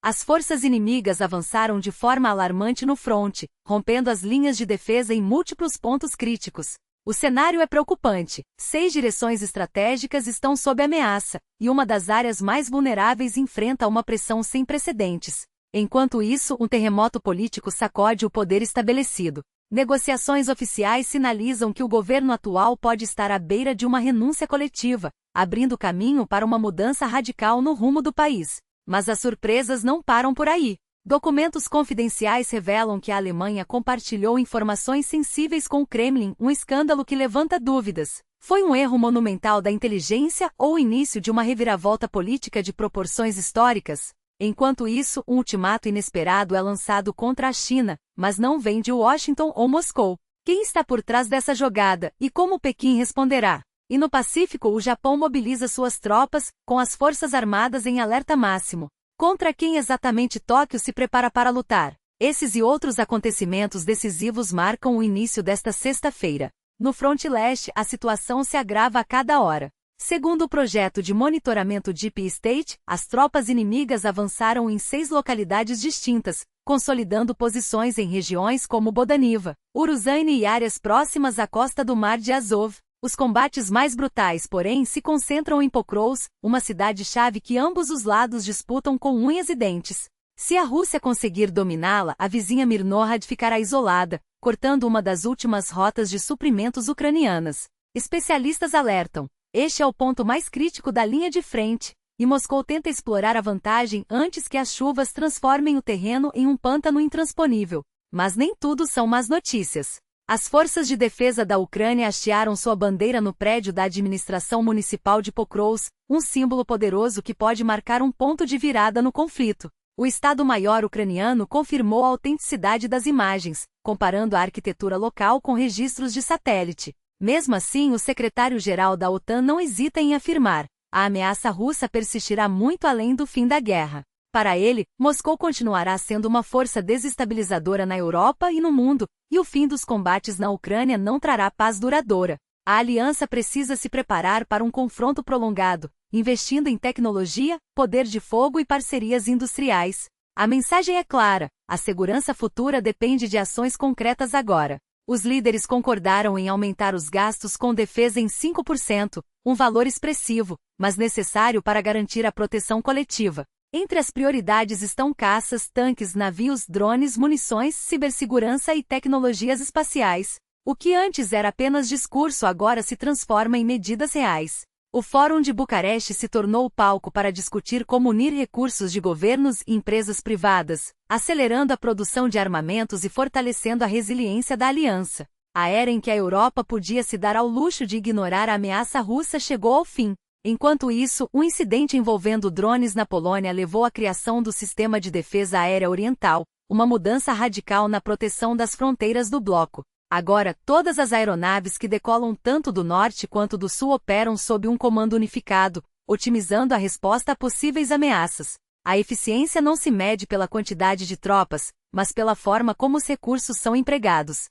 As forças inimigas avançaram de forma alarmante no fronte, rompendo as linhas de defesa em múltiplos pontos críticos. O cenário é preocupante. 6 direções estratégicas estão sob ameaça, e uma das áreas mais vulneráveis enfrenta uma pressão sem precedentes. Enquanto isso, um terremoto político sacode o poder estabelecido. Negociações oficiais sinalizam que o governo atual pode estar à beira de uma renúncia coletiva, abrindo caminho para uma mudança radical no rumo do país. Mas as surpresas não param por aí. Documentos confidenciais revelam que a Alemanha compartilhou informações sensíveis com o Kremlin, um escândalo que levanta dúvidas. Foi um erro monumental da inteligência ou o início de uma reviravolta política de proporções históricas? Enquanto isso, um ultimato inesperado é lançado contra a China, mas não vem de Washington ou Moscou. Quem está por trás dessa jogada e como Pequim responderá? E no Pacífico, o Japão mobiliza suas tropas, com as forças armadas em alerta máximo. Contra quem exatamente Tóquio se prepara para lutar? Esses e outros acontecimentos decisivos marcam o início desta sexta-feira. No fronte leste, a situação se agrava a cada hora. Segundo o projeto de monitoramento Deep State, as tropas inimigas avançaram em 6 localidades distintas, consolidando posições em regiões como Bodaniva, Uruzane e áreas próximas à costa do Mar de Azov. Os combates mais brutais, porém, se concentram em Pokrovsk, uma cidade-chave que ambos os lados disputam com unhas e dentes. Se a Rússia conseguir dominá-la, a vizinha Mirnohrad ficará isolada, cortando uma das últimas rotas de suprimentos ucranianas. Especialistas alertam: este é o ponto mais crítico da linha de frente, e Moscou tenta explorar a vantagem antes que as chuvas transformem o terreno em um pântano intransponível. Mas nem tudo são más notícias. As forças de defesa da Ucrânia hastearam sua bandeira no prédio da administração municipal de Pokrovsk, um símbolo poderoso que pode marcar um ponto de virada no conflito. O Estado-Maior ucraniano confirmou a autenticidade das imagens, comparando a arquitetura local com registros de satélite. Mesmo assim, o secretário-geral da OTAN não hesita em afirmar: a ameaça russa persistirá muito além do fim da guerra. Para ele, Moscou continuará sendo uma força desestabilizadora na Europa e no mundo, e o fim dos combates na Ucrânia não trará paz duradoura. A aliança precisa se preparar para um confronto prolongado, investindo em tecnologia, poder de fogo e parcerias industriais. A mensagem é clara: a segurança futura depende de ações concretas agora. Os líderes concordaram em aumentar os gastos com defesa em 5%, um valor expressivo, mas necessário para garantir a proteção coletiva. Entre as prioridades estão caças, tanques, navios, drones, munições, cibersegurança e tecnologias espaciais. O que antes era apenas discurso agora se transforma em medidas reais. O Fórum de Bucareste se tornou o palco para discutir como unir recursos de governos e empresas privadas, acelerando a produção de armamentos e fortalecendo a resiliência da aliança. A era em que a Europa podia se dar ao luxo de ignorar a ameaça russa chegou ao fim. Enquanto isso, um incidente envolvendo drones na Polônia levou à criação do Sistema de Defesa Aérea Oriental, uma mudança radical na proteção das fronteiras do bloco. Agora, todas as aeronaves que decolam tanto do norte quanto do sul operam sob um comando unificado, otimizando a resposta a possíveis ameaças. A eficiência não se mede pela quantidade de tropas, mas pela forma como os recursos são empregados.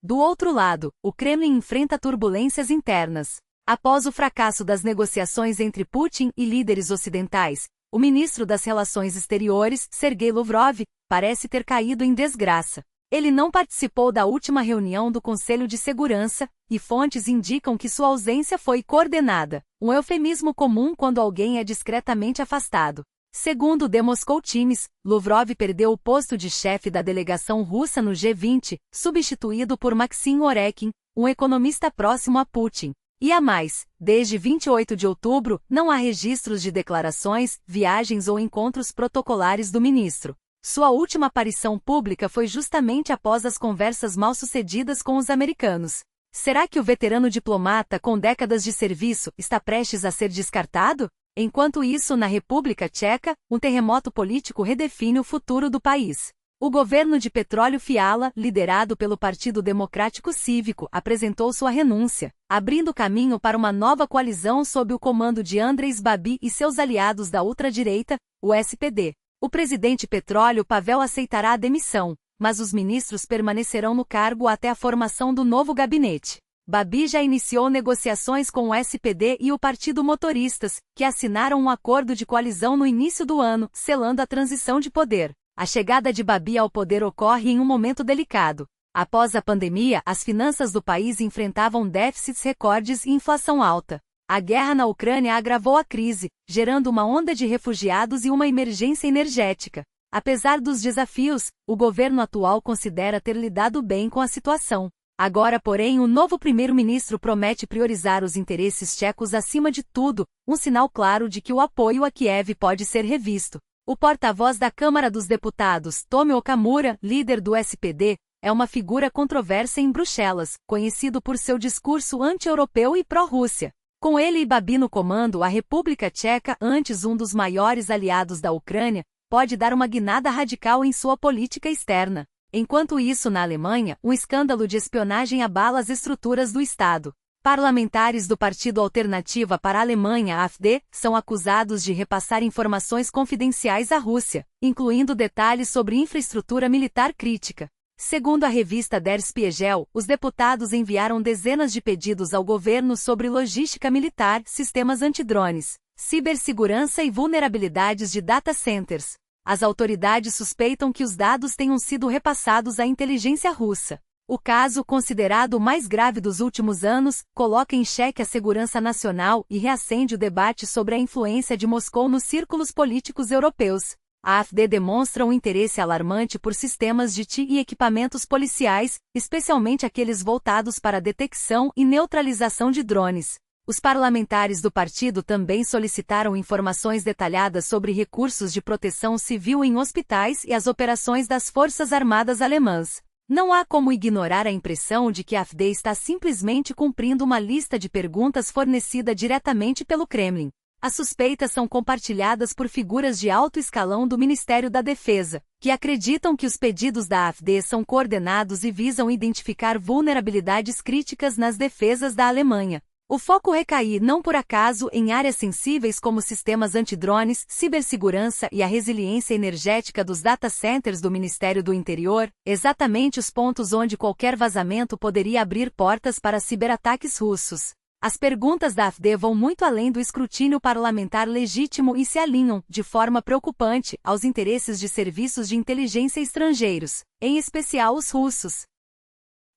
Do outro lado, o Kremlin enfrenta turbulências internas. Após o fracasso das negociações entre Putin e líderes ocidentais, o ministro das Relações Exteriores, Sergei Lavrov, parece ter caído em desgraça. Ele não participou da última reunião do Conselho de Segurança, e fontes indicam que sua ausência foi coordenada, um eufemismo comum quando alguém é discretamente afastado. Segundo o The Moscow Times, Lavrov perdeu o posto de chefe da delegação russa no G20, substituído por Maxim Orekin, um economista próximo a Putin. E a mais, desde 28 de outubro, não há registros de declarações, viagens ou encontros protocolares do ministro. Sua última aparição pública foi justamente após as conversas mal-sucedidas com os americanos. Será que o veterano diplomata com décadas de serviço está prestes a ser descartado? Enquanto isso, na República Tcheca, um terremoto político redefine o futuro do país. O governo de Petróleo Fiala, liderado pelo Partido Democrático Cívico, apresentou sua renúncia, abrindo caminho para uma nova coalizão sob o comando de Andrei Babi e seus aliados da ultradireita, o SPD. O presidente Petróleo Pavel aceitará a demissão, mas os ministros permanecerão no cargo até a formação do novo gabinete. Babi já iniciou negociações com o SPD e o Partido Motoristas, que assinaram um acordo de coalizão no início do ano, selando a transição de poder. A chegada de Babi ao poder ocorre em um momento delicado. Após a pandemia, as finanças do país enfrentavam déficits recordes e inflação alta. A guerra na Ucrânia agravou a crise, gerando uma onda de refugiados e uma emergência energética. Apesar dos desafios, o governo atual considera ter lidado bem com a situação. Agora, porém, o novo primeiro-ministro promete priorizar os interesses tchecos acima de tudo, um sinal claro de que o apoio a Kiev pode ser revisto. O porta-voz da Câmara dos Deputados, Tomio Okamura, líder do SPD, é uma figura controversa em Bruxelas, conhecido por seu discurso anti-europeu e pró-Rússia. Com ele e Babi no comando, a República Tcheca, antes um dos maiores aliados da Ucrânia, pode dar uma guinada radical em sua política externa. Enquanto isso, na Alemanha, um escândalo de espionagem abala as estruturas do Estado. Parlamentares do Partido Alternativa para a Alemanha, AfD, são acusados de repassar informações confidenciais à Rússia, incluindo detalhes sobre infraestrutura militar crítica. Segundo a revista Der Spiegel, os deputados enviaram dezenas de pedidos ao governo sobre logística militar, sistemas antidrones, cibersegurança e vulnerabilidades de data centers. As autoridades suspeitam que os dados tenham sido repassados à inteligência russa. O caso, considerado o mais grave dos últimos anos, coloca em xeque a segurança nacional e reacende o debate sobre a influência de Moscou nos círculos políticos europeus. A AfD demonstra um interesse alarmante por sistemas de TI e equipamentos policiais, especialmente aqueles voltados para a detecção e neutralização de drones. Os parlamentares do partido também solicitaram informações detalhadas sobre recursos de proteção civil em hospitais e as operações das Forças Armadas alemãs. Não há como ignorar a impressão de que a AfD está simplesmente cumprindo uma lista de perguntas fornecida diretamente pelo Kremlin. As suspeitas são compartilhadas por figuras de alto escalão do Ministério da Defesa, que acreditam que os pedidos da AfD são coordenados e visam identificar vulnerabilidades críticas nas defesas da Alemanha. O foco recai, não por acaso, em áreas sensíveis como sistemas antidrones, cibersegurança e a resiliência energética dos data centers do Ministério do Interior, exatamente os pontos onde qualquer vazamento poderia abrir portas para ciberataques russos. As perguntas da AfD vão muito além do escrutínio parlamentar legítimo e se alinham, de forma preocupante, aos interesses de serviços de inteligência estrangeiros, em especial os russos.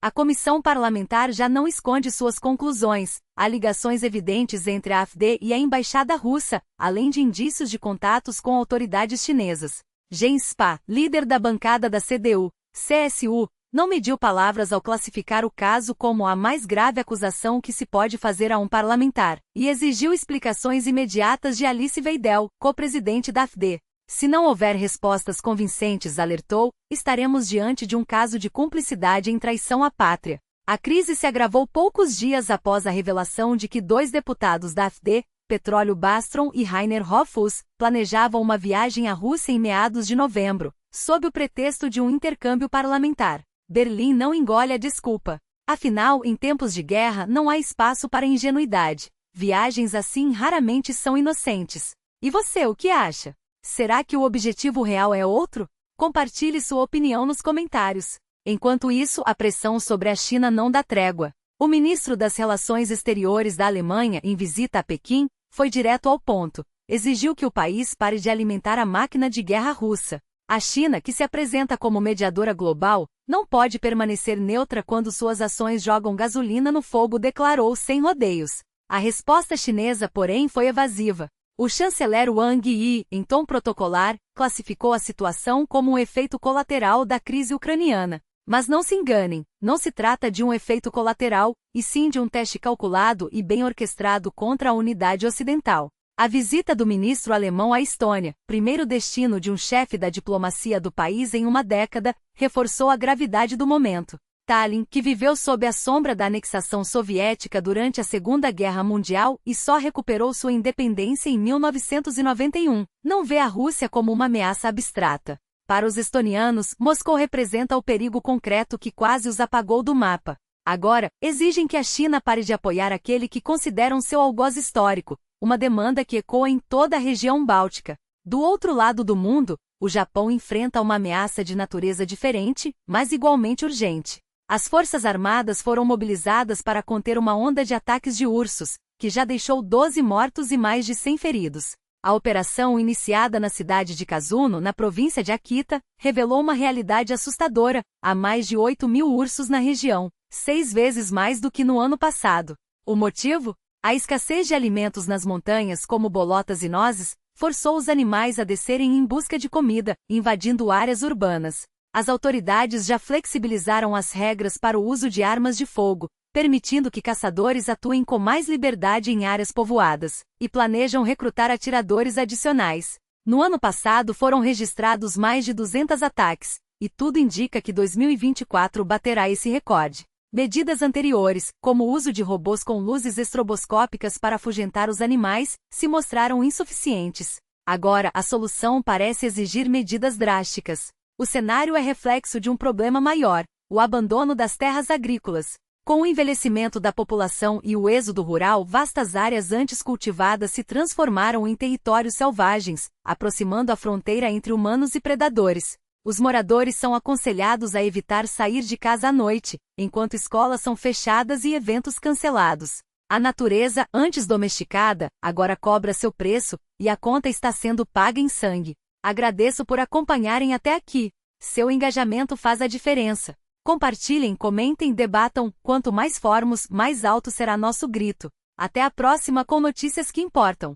A comissão parlamentar já não esconde suas conclusões. Há ligações evidentes entre a AfD e a embaixada russa, além de indícios de contatos com autoridades chinesas. Jens Spahn, líder da bancada da CDU-CSU, não mediu palavras ao classificar o caso como a mais grave acusação que se pode fazer a um parlamentar, e exigiu explicações imediatas de Alice Weidel, co-presidente da AfD. Se não houver respostas convincentes, alertou, estaremos diante de um caso de cumplicidade em traição à pátria. A crise se agravou poucos dias após a revelação de que 2 deputados da AfD, Petróleo Bastron e Rainer Hoffus, planejavam uma viagem à Rússia em meados de novembro, sob o pretexto de um intercâmbio parlamentar. Berlim não engole a desculpa. Afinal, em tempos de guerra não há espaço para ingenuidade. Viagens assim raramente são inocentes. E você, o que acha? Será que o objetivo real é outro? Compartilhe sua opinião nos comentários. Enquanto isso, a pressão sobre a China não dá trégua. O ministro das Relações Exteriores da Alemanha, em visita a Pequim, foi direto ao ponto. Exigiu que o país pare de alimentar a máquina de guerra russa. A China, que se apresenta como mediadora global, não pode permanecer neutra quando suas ações jogam gasolina no fogo, declarou sem rodeios. A resposta chinesa, porém, foi evasiva. O chanceler Wang Yi, em tom protocolar, classificou a situação como um efeito colateral da crise ucraniana. Mas não se enganem, não se trata de um efeito colateral, e sim de um teste calculado e bem orquestrado contra a unidade ocidental. A visita do ministro alemão à Estônia, primeiro destino de um chefe da diplomacia do país em uma década, reforçou a gravidade do momento. Tallinn, que viveu sob a sombra da anexação soviética durante a Segunda Guerra Mundial e só recuperou sua independência em 1991, não vê a Rússia como uma ameaça abstrata. Para os estonianos, Moscou representa o perigo concreto que quase os apagou do mapa. Agora, exigem que a China pare de apoiar aquele que consideram seu algoz histórico, uma demanda que ecoa em toda a região báltica. Do outro lado do mundo, o Japão enfrenta uma ameaça de natureza diferente, mas igualmente urgente. As Forças Armadas foram mobilizadas para conter uma onda de ataques de ursos, que já deixou 12 mortos e mais de 100 feridos. A operação, iniciada na cidade de Kazuno, na província de Akita, revelou uma realidade assustadora: há mais de 8.000 ursos na região, 6 vezes mais do que no ano passado. O motivo? A escassez de alimentos nas montanhas, como bolotas e nozes, forçou os animais a descerem em busca de comida, invadindo áreas urbanas. As autoridades já flexibilizaram as regras para o uso de armas de fogo, permitindo que caçadores atuem com mais liberdade em áreas povoadas, e planejam recrutar atiradores adicionais. No ano passado foram registrados mais de 200 ataques, e tudo indica que 2024 baterá esse recorde. Medidas anteriores, como o uso de robôs com luzes estroboscópicas para afugentar os animais, se mostraram insuficientes. Agora, a solução parece exigir medidas drásticas. O cenário é reflexo de um problema maior: o abandono das terras agrícolas. Com o envelhecimento da população e o êxodo rural, vastas áreas antes cultivadas se transformaram em territórios selvagens, aproximando a fronteira entre humanos e predadores. Os moradores são aconselhados a evitar sair de casa à noite, enquanto escolas são fechadas e eventos cancelados. A natureza, antes domesticada, agora cobra seu preço, e a conta está sendo paga em sangue. Agradeço por acompanharem até aqui. Seu engajamento faz a diferença. Compartilhem, comentem, debatam. Quanto mais formos, mais alto será nosso grito. Até a próxima com notícias que importam.